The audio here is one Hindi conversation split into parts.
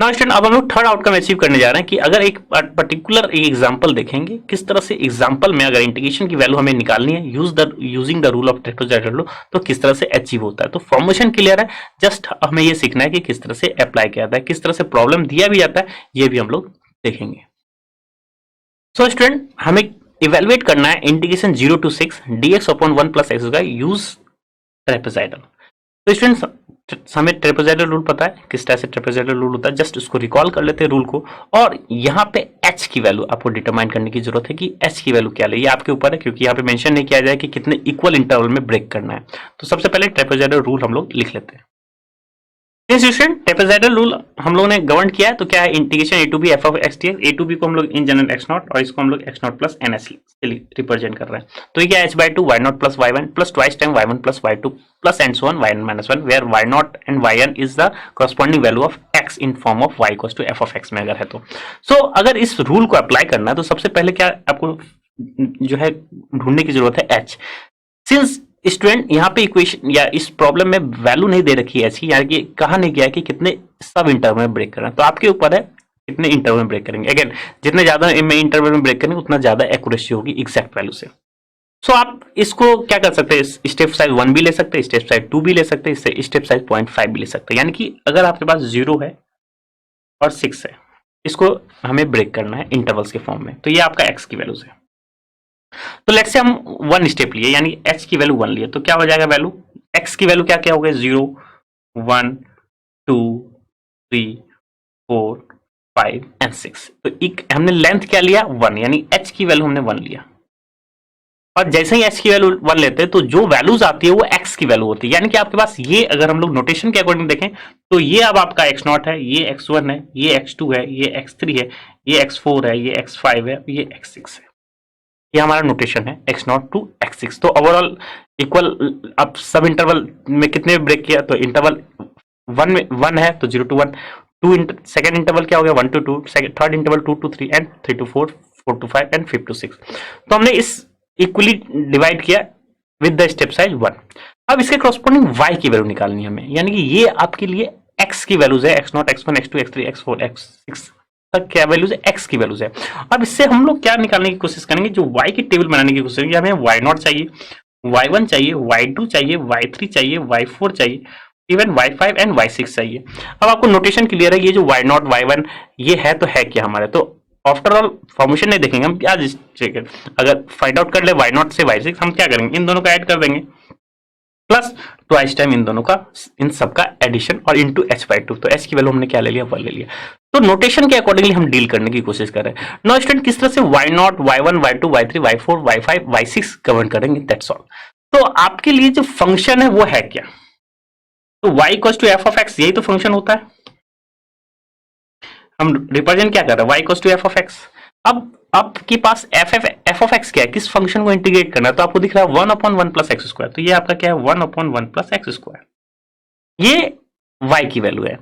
नाउ स्टूडेंट, अब हम लोग थर्ड आउटकम अचीव करने जा रहे हैं कि अगर एक पर्टिकुलर एक एग्जांपल देखेंगे, किस तरह से एग्जांपल में अगर इंटीग्रेशन की वैल्यू हमें निकालनी है using the rule of trapezoidal law, तो किस तरह से अचीव होता है। तो फॉर्मेशन क्लियर है, जस्ट हमें ये सीखना है कि किस तरह से अप्लाई किया जाता है, किस तरह से प्रॉब्लम दिया भी जाता है, ये भी हम लोग देखेंगे। सो स्टूडेंट, हमें इवेलुएट करना है integration 0 to 6 dx upon 1 plus x का यूज ट्रेपेजॉइडल। तो स्टूडेंट्स, हमें ट्रेपेजॉइडल रूल पता है, किस तरह से ट्रेपेजॉइडल रूल होता है, जस्ट उसको रिकॉल कर लेते हैं रूल को। और यहाँ पे h की वैल्यू आपको डिटरमाइन करने की जरूरत है कि h की वैल्यू क्या ले, ये आपके ऊपर है, क्योंकि यहाँ पे मेंशन नहीं किया जाए कि कितने इक्वल इंटरवल में ब्रेक करना है। तो सबसे पहले ट्रेपेजॉइडल रूल हम लोग लिख लेते हैं। ट्रेपेजॉइडल रूल हम लोगों ने गवर्न किया है, तो क्या है, integration A to B F of X D X, A to B को हम लोग इन जनरल एक्स नॉट और इसको हम लोग x naught plus n s represent कर रहे हैं। तो ये क्या है, h by two y naught plus y one plus twice time y one plus y two plus and so on y n minus one, where y naught and y n is the corresponding value of x in form of y equals to f of x में अगर है तो। सो अगर इस रूल को अप्लाई करना है तो सबसे पहले क्या आपको जो है ढूंढने की जरूरत है एच। सिंस स्टूडेंट यहाँ पे इक्वेशन या इस प्रॉब्लम में वैल्यू नहीं दे रखी है ऐसी, यानी कि कहा नहीं गया है कि कितने सब इंटरवल में ब्रेक करना है, तो आपके ऊपर है कितने इंटरवल में ब्रेक करेंगे। अगेन, जितने ज्यादा इंटरवल में ब्रेक करेंगे उतना ज्यादा एक्यूरेसी होगी एग्जैक्ट वैल्यू से। सो आप इसको क्या कर सकते हैं, स्टेप साइज 1 भी ले सकते हैं, स्टेप साइज 2 भी ले सकते हैं, स्टेप साइज 0.5 भी ले सकते हैं। यानी कि अगर आपके पास 0 है और 6 है, इसको हमें ब्रेक करना है इंटरवल्स के फॉर्म में, तो ये आपका एक्स की वैल्यूज है। तो लेट्स से हम 1 स्टेप लिए, यानी h की वैल्यू 1 लिए, तो क्या हो जाएगा वैल्यू, x की वैल्यू क्या क्या हो गया, 0 1 2 3 4 5 एंड 6। तो हमने लेंथ क्या लिया 1, यानी h की वैल्यू हमने 1 लिया। और जैसे ही h की वैल्यू 1 लेते हैं तो जो वैल्यूज आती है वो x की वैल्यू होती है। यानी कि आपके पास ये, अगर हम लोग नोटेशन के अकॉर्डिंग देखें तो ये अब आपका x0 है, ये x1 है, ये x2 है, ये x3 है, ये x4 है, ये x5 है, ये x6 है। ये हमारा नोटेशन है x0 टू x6। तो ओवरऑल इक्वल, अब सब इंटरवल में कितने ब्रेक किया, तो इंटरवल 1 में 1 है तो 0 to 1, सेकंड इंटरवल क्या हो गया 1 to 2, third interval 2 to 3 and 3 to 4, 4 to 5 and 5 to 6। तो हमने इस इक्वली डिवाइड किया विद द स्टेप साइज 1। अब इसके कॉरस्पॉन्डिंग y की वैल्यू निकालनी है हमें, यानी कि ये आपके लिए x की वैल्यूज है, x0 x1 x2 x3 x4 x6 तक क्या वैल्यूज है, x की वैल्यूज है। अब इससे हम लोग क्या निकालने की कोशिश करेंगे, जो y की टेबल बनाने की कोशिश करेंगे। हमें y0 चाहिए, y1 चाहिए, y2 चाहिए, y3 चाहिए, y4 चाहिए, इवन y5 एंड y6 चाहिए। अब आपको नोटेशन क्लियर है, ये जो y0 y1 ये है तो है क्या हमारे, तो आफ्टर ऑल फॉर्मेशन नहीं देखेंगे हम, क्या अगर फाइंड आउट कर ले y0 से y6, हम क्या करेंगे, इन दोनों का ऐड कर देंगे प्लस ट्वाइस टाइम इन दोनों का, इन सबका एडिशन और इनटू h/2। तो h की वैल्यू हमने क्या ले लिया, 1 ले लिया। तो नोटेशन के अकॉर्डिंगली हम डील करने की कोशिश कर रहे हैं। नाउ स्टूडेंट, किस तरह से y0 y1 y2 y3 y4 y5 y6 cover करेंगे, दैट्स ऑल। तो आपके लिए जो फंक्शन है वो है क्या, तो y equals to f of x, यही तो फंक्शन होता है। हम रिप्रेजेंट क्या कर रहे हैं, y equals to f of x. अब आपके पास एफ ऑफ एक्स क्या है, किस फंक्शन को इंटीग्रेट करना है, तो आपको दिख रहा है 1/1 प्लस एक्स स्क्वायर, तो ये आपका क्या है 1/1 प्लस एक्स स्क्वायर, ये y की वैल्यू है।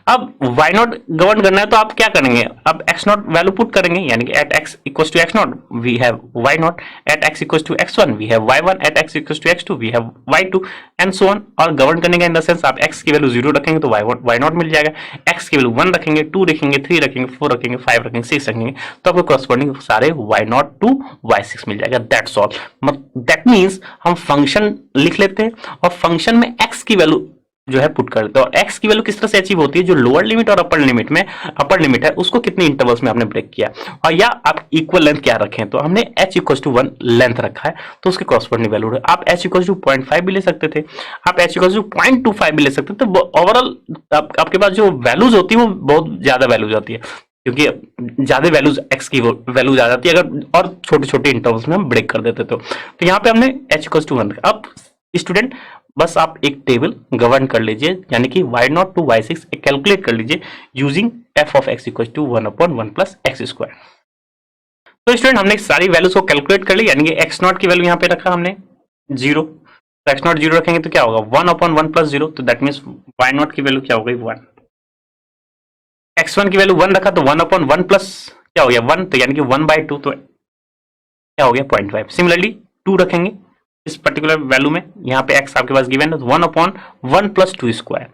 अब y0 गवर्न करना है तो आप क्या करेंगे, अब x0 वैल्यू पुट करेंगे, यानी कि at x equals to x0 we have y0, at x equals to x1 we have y1, at x equals to x2 we have y2 and so on. और गवर्न करने का इन द सेंस, आप x की वैल्यू 0 रखेंगे तो y0 मिल जाएगा, x की वैल्यू 1 रखेंगे, 2 रखेंगे, 3 रखेंगे, 4 रखेंगे, 5 रखेंगे, 6 रखेंगे, तो आपको कॉरस्पॉन्डिंग सारे y0 टू y6 मिल जाएगा, दैट्स ऑल। दैट मीन्स हम फंक्शन लिख लेते हैं और फंक्शन में x की वैल्यू जो है पुट कर देते हैं। और x की वैल्यू किस तरह से अचीव होती है, जो लोअर लिमिट और अपर लिमिट में, अपर लिमिट है उसको कितने इंटरवल्स में आपने ब्रेक किया, और या आप इक्वल लेंथ क्या रखें, तो हमने h इक्वल्स टू 1 लेंथ रखा है तो उसके कॉरस्पॉन्डिंग वैल्यू है। आप h इक्वल्स टू 0.5 भी ले सकते थे, आप h इक्वल्स टू 0.25 भी ले सकते थे। तो ओवरऑल आपके पास जो वैल्यूज होती है वो बहुत ज्यादा वैल्यूज आती है, क्योंकि ज्यादा वैल्यूज x की वैल्यूज आ जाती है अगर और छोटे छोटे इंटरवल्स में हम ब्रेक कर देते तो यहाँ पे हमने h इक्वल्स टू 1। अब स्टूडेंट, बस आप एक टेबल गवर्न कर लीजिए, यानी कि y0 टू y6 कैलकुलेट कर लीजिए using f of x equal to 1/1 plus x square. तो स्टूडेंट, हमने सारी वैल्यूज को कैलकुलेट कर ली, यानी कि x0 की वैल्यू यहाँ पे रखा हमने 0, तो x0 0 रखेंगे तो क्या होगा 1/1 प्लस 0, तो दैट मीन्स y0 की वैल्यू क्या हो गई 1। x1 की वैल्यू 1 रखा तो 1/1 प्लस क्या हो गया 1, तो यानी कि 1/2, तो क्या हो गया 0.5। सिमिलरली 2 रखेंगे इस पर्टिकुलर वैल्यू में, यहाँ पे x आपके पास गिवन है 1/1 प्लस 2 स्क्वायर,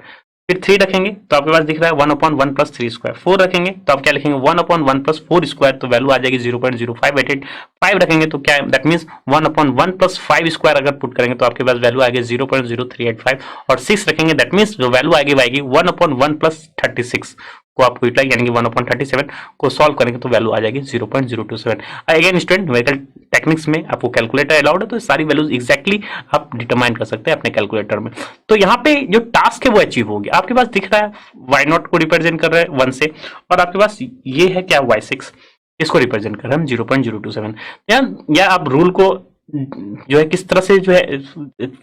फिर 3 रखेंगे तो आपके पास दिख रहा है 1/1 प्लस 3 स्क्वायर। 4 रखेंगे तो आप क्या लिखेंगे 1/1 प्लस 4 स्क्वायर, तो वैल्यू आ जाएगी 0.0588। 5 रखेंगे तो क्या दैट मीन्स 1/1 प्लस 5 स्क्वायर अगर पुट करेंगे तो आपके पास वैल्यू आएगी 0.0385। और 6 रखेंगे दैट मीन्स जो वैल्यू आएगी 1/1 प्लस 36 को आपको यूटिलाइज यानी कि 1/37 को सॉल्व करेंगे तो वैल्यू आ जाएगी 0.027। अगेन स्टूडेंट न्यूमेरिकल टेक्निक्स में आपको कैलकुलेटर अलाउड है, तो सारी वैल्यूज एग्जैक्टली आप डिटरमाइन कर सकते हैं अपने कैलकुलेटर में। तो यहाँ पे जो टास्क है वो अचीव हो गया। आपके पास दिख रहा है वाई नॉट को रिप्रेजेंट कर रहे हैं 1 से, और आपके पास ये है क्या y6, इसको रिप्रेजेंट कर रहे हैं हम 0.027। या आप रूल को जो है किस तरह से जो है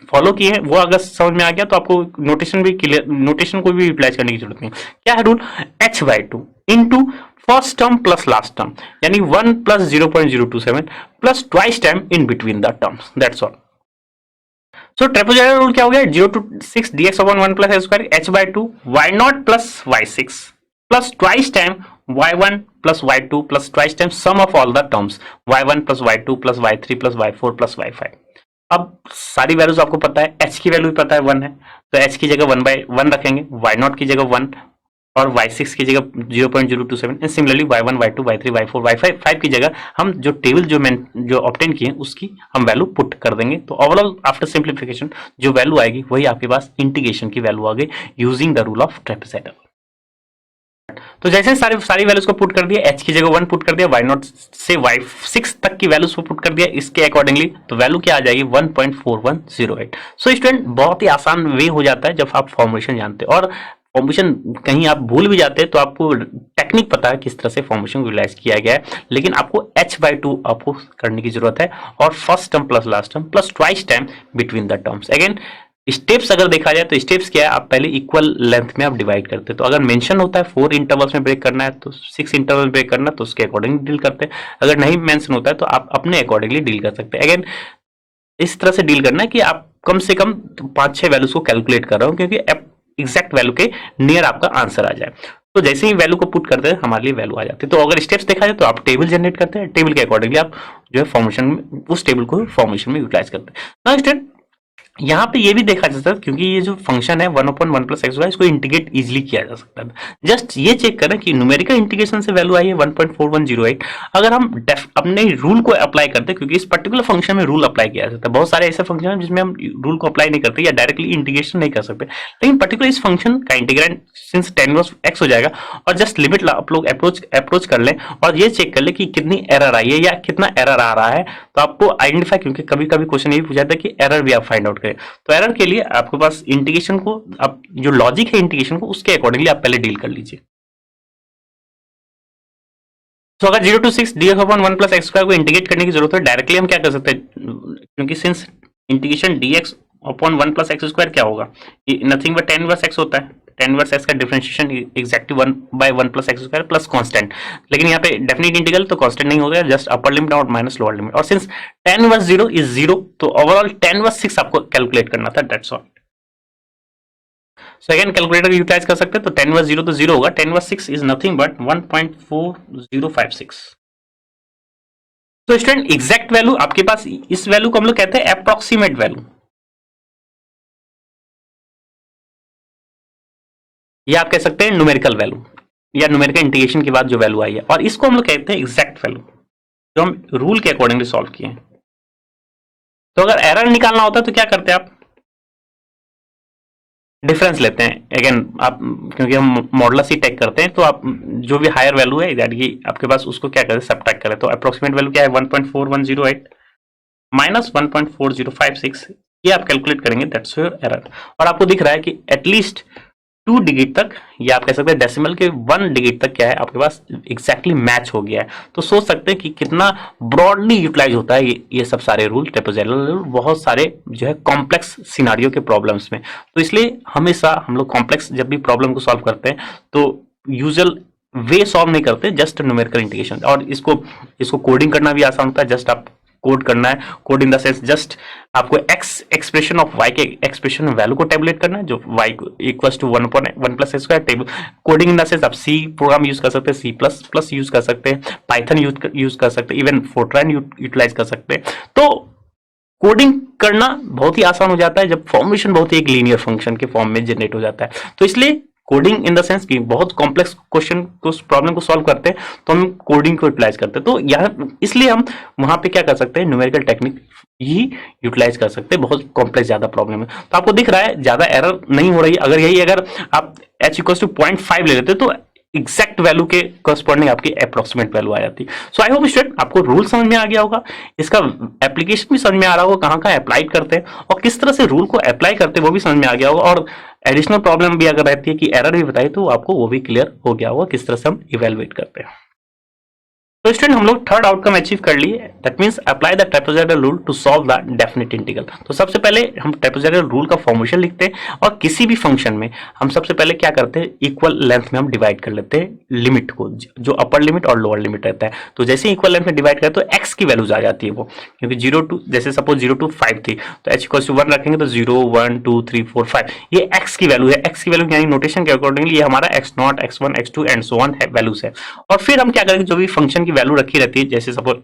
फॉलो किए हैं वो अगर समझ में आ गया तो आपको नोटेशन भी क्लियर, नोटेशन को भी यूटिलाइज करने की जरूरत नहीं। क्या है rule, h/2 into first term plus last term, यानी 1 plus 0.027 plus twice time in between the terms, that's all. So trapezoidal rule क्या हो गया, 0 to 6 dx/1 plus h square h/2 y0 plus y6 plus twice time y1 plus y2 plus twice time sum of all the terms y1 plus y2 plus y3 plus y4 plus y5। अब सारी वैल्यूज आपको पता है, h की वैल्यू भी पता है 1 है, तो h की जगह 1/1 रखेंगे, y0 की जगह 1 और y6 की जगह 0.027 and similarly y1 y2 y3 y4 y5 की जगह हम जो टेबल जो ऑब्टेन किए उसकी हम वैल्यू पुट कर देंगे। तो ओवरऑल आफ्टर सिंप्लीफिकेशन जो वैल्यू आएगी वही आपके पास इंटीग्रेशन की वैल्यू आ गई using the rule of trapezoidal. तो जैसे सारी वैल्यूज को पुट कर दिया, h की जगह 1 पुट कर दिया, y0 से y6 तक की वैल्यूज को पुट कर दिया इसके अकॉर्डिंगली, तो वैल्यू क्या आ जाएगी 1.4108। सो स्टूडेंट बहुत ही आसान वे हो जाता है जब आप फॉर्मुलेशन जानते हैं, और फॉर्मेशन कहीं आप भूल भी जाते हैं तो आपको टेक्निक पता है किस तरह से फॉर्मेशन यूटिलाइज किया गया है, लेकिन आपको h/2 आपको करने की जरूरत है, और first term plus last term plus twice time between the terms. Again steps अगर देखा जाए तो स्टेप्स क्या है, आप पहले इक्वल लेंथ में आप डिवाइड करते हैं, तो अगर मेंशन होता है 4 इंटरवल्स में ब्रेक करना है तो 6 इंटरवल ब्रेक करना है तो उसके अकॉर्डिंग डील करते हैं, अगर नहीं मेंशन होता है तो आप अपने अकॉर्डिंगली डील कर सकते हैं। अगेन इस तरह से डील करना है कि आप कम से कम 5-6 वैल्यूज को कैलकुलेट कर रहे हो, क्योंकि एग्जैक्ट वैल्यू के नियर आपका आंसर आ जाए। तो जैसे ही वैल्यू को पुट करते हैं हमारे लिए वैल्यू आ जाती है। तो अगर स्टेप्स देखा जाए तो आप टेबल जनरेट करते हैं, टेबल के अकॉर्डिंगली आप जो है फॉर्मेशन उस टेबल को फॉर्मेशन में यूटिलाइज करते हैं। नेक्स्ट यहाँ पे ये भी देखा जा सकता है, क्योंकि ये जो फंक्शन है 1/1 प्लस एक्स वाई, इसको इंटीग्रेट इजीली किया जा सकता है। जस्ट ये चेक करें कि न्यूमेरिकल इंटीग्रेशन से वैल्यू आई है 1.4108। अगर हम अपने रूल को अप्लाई करते हैं, क्योंकि इस पर्टिकुलर फंक्शन में रूल अप्लाई किया जा सकता है, बहुत सारे ऐसे फंक्शन हैं जिसमें हम रूल को अप्लाई नहीं करते या डायरेक्टली इंटीग्रेशन नहीं कर सकते, लेकिन पर्टिकुलर इस फंक्शन का integrand since tan inverse x हो जाएगा, और जस्ट लिमिट आप लोग अप्रोच कर लें और ये चेक कर ले कि कितनी एरर आई है या कितना एरर आ रहा है, तो आपको आइडेंटिफाई, क्योंकि कभी कभी क्वेश्चन ये पूछा जाता है कि एरर भी आप फाइंड आउट करें, तो एरर के लिए आपके पास इंटीग्रेशन को, आप जो लॉजिक है इंटीग्रेशन को उसके अकॉर्डिंगली आप पहले डील कर लीजिए। तो अगर 0 to 6 dx/1 plus x square को इंटीग्रेट करने की जरूरत है, डायरेक्टली हम क्या कर सकते हैं, क्योंकि since integration dx/1 plus x square क्या होगा, nothing but tan inverse x होता है, tan इनवर्स x का differentiation exactly 1/1 plus x square plus constant, लेकिन यहाँ पे डेफिनेट इंटीग्रल तो कांस्टेंट नहीं होगा, जस्ट अपर लिमिट और माइनस लोअर लिमिट, और सिंस tan इनवर्स 0 इज 0, तो ओवरऑल tan इनवर्स 6 आपको कैलकुलेट करना था, that's all. Second calculator utilize कर सकते हैं, तो tan इनवर्स 0 तो 0 होगा, tan inverse 6 is nothing but 1.4056। तो स्टूडेंट एग्जैक्ट वैल्यू आपके पास, इस वैल्यू को हम लोग कहते हैं अप्रोक्सीमेट वैल्यू, या आप कह सकते हैं न्यूमेरिकल वैल्यू, या न्यूमेरिकल इंटीग्रेशन के बाद जो वैल्यू आई है, और इसको हम लोग कहते हैं एग्जैक्ट वैल्यू, जो हम रूल के अकॉर्डिंगली सॉल्व किए हैं। तो अगर एरर निकालना होता है तो क्या करते हैं आप, डिफरेंस लेते हैं। अगेन आप, क्योंकि हम मॉडुलस ही टेक करते हैं, तो आप जो भी हायर वैल्यू है यानी आपके पास उसको क्या करें, सब्ट्रैक्ट करें, तो अप्रोक्सीमेट वैल्यू क्या है 1.4108 माइनस 1.4056, ये आप कैलकुलेट करेंगे, दैट्स योर एरर। और आपको दिख रहा है कि एटलीस्ट 2 डिजिट तक, या आप कह सकते हैं डेसिमल के 1 डिजिट तक क्या है आपके पास एग्जैक्टली मैच हो गया है। तो सोच सकते हैं कि कितना ब्रॉडली यूटिलाइज होता है ये सब सारे रूल, ट्रेपेजॉइडल रूल, बहुत सारे जो है कॉम्प्लेक्स सिनारियो के प्रॉब्लम्स में। तो इसलिए हमेशा हम लोग कॉम्प्लेक्स जब भी प्रॉब्लम को सॉल्व करते हैं तो यूजुअल वे सॉल्व नहीं करते, जस्ट न्यूमेरिकल इंटीग्रेशन, और इसको कोडिंग करना भी आसान होता है, जस्ट आप कोड करना है, code in the sense just आपको x एक्सप्रेशन ऑफ y के एक्सप्रेशन वैल्यू को टेबुलेट करना है, जो y equals to 1/1 plus x square table. Coding in the sense आप C प्रोग्राम यूज कर सकते हैं, C++ यूज कर सकते हैं, पाइथन यूज कर सकते हैं, इवन फोर्ट्रान यूटिलाइज कर सकते हैं। तो कोडिंग करना बहुत ही आसान हो जाता है जब फॉर्मेशन बहुत ही एक लीनियर फंक्शन के फॉर्म में जनरेट हो जाता है। तो इसलिए कोडिंग इन द सेंस कि बहुत कॉम्प्लेक्स क्वेश्चन को, प्रॉब्लम को सॉल्व करते हैं तो हम कोडिंग को यूटिलाइज करते हैं। तो यहाँ इसलिए हम वहां पे क्या कर सकते हैं, न्यूमेरिकल टेक्निक ही यूटिलाइज कर सकते हैं। बहुत कॉम्प्लेक्स ज्यादा प्रॉब्लम है तो आपको दिख रहा है ज्यादा एरर नहीं हो रही है। अगर आप h इक्वल टू 0.5 ले लेते तो एग्जैक्ट वैल्यू के करस्पॉन्डिंग आपकी अप्रोक्सीमेट वैल्यू आ जाती। सो आई होप स्टूडेंट आपको रूल समझ में आ गया होगा, इसका एप्लीकेशन भी समझ में आ रहा होगा, कहाँ कहाँ अप्लाई करते हैं और किस तरह से रूल को अप्लाई करते हैं वो भी समझ में आ गया होगा। और एडिशनल प्रॉब्लम भी अगर रहती है कि एरर भी बताई तो आपको वो भी क्लियर हो गया होगा किस तरह से हम इवेलुएट करते हैं। तो स्टूडेंट हम लोग थर्ड आउटकम अचीव कर लिए, that means apply the trapezoidal rule to solve the definite integral. तो सबसे पहले हम ट्रापेजॉइडल रूल का फॉर्मेशन लिखते हैं और किसी भी फंक्शन में हम सबसे पहले क्या करते हैं, इक्वल लेंथ में हम डिवाइड कर लेते हैं लिमिट को, जो अपर लिमिट और लोअर लिमिट रहता है। तो जैसे इक्वल लेंथ में डिवाइड करें तो एक्स की वैल्यूज आ जाती है वो, क्योंकि 0 to जैसे सपोज 0 to 5 थी तो h इक्वल टू 1 रखेंगे तो 0 1 2 3 4 5 ये x की वैल्यू है। x की वैल्यू यानी नोटेशन के अकॉर्डिंगली ये हमारा x0 x1 x2 and so on है वैल्यूज है। और फिर हम क्या करेंगे, जो भी फंक्शन की वैल्यू रखी रहती है, जैसे सपोज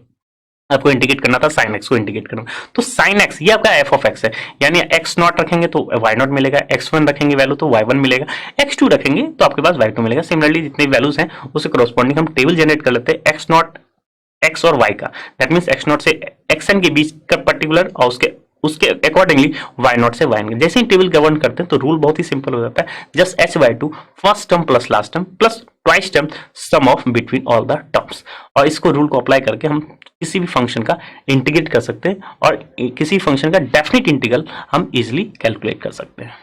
आपको इंटीग्रेट करना था साइन एक्स को इंटीग्रेट करना, तो साइन एक्स ये आपका एफ ऑफ एक्स है, यानी एक्स नॉट रखेंगे तो वाई नॉट मिलेगा, x1 रखेंगे वैल्यू तो y1 मिलेगा, x2 रखेंगे तो आपके पास y2 मिलेगा। सिमिलरली जितनी वैल्यूज हैं उससे करस्पॉन्डिंग हम टेबल जनरेट कर लेते हैं x नॉट x और y का, दैट मींस x नॉट से xn के बीच का पर्टिकुलर और उसके अकॉर्डिंगली y नॉट से y n। जैसे ही टेबल गवर्न करते हैं तो रूल बहुत ही सिंपल हो जाता है, just h/2 first term plus last term plus twice term sum of between all the terms. और इसको रूल को अप्लाई करके हम किसी भी फंक्शन का इंटीग्रेट कर सकते हैं और किसी फंक्शन का डेफिनेट इंटीग्रल हम इजीली कैलकुलेट कर सकते हैं।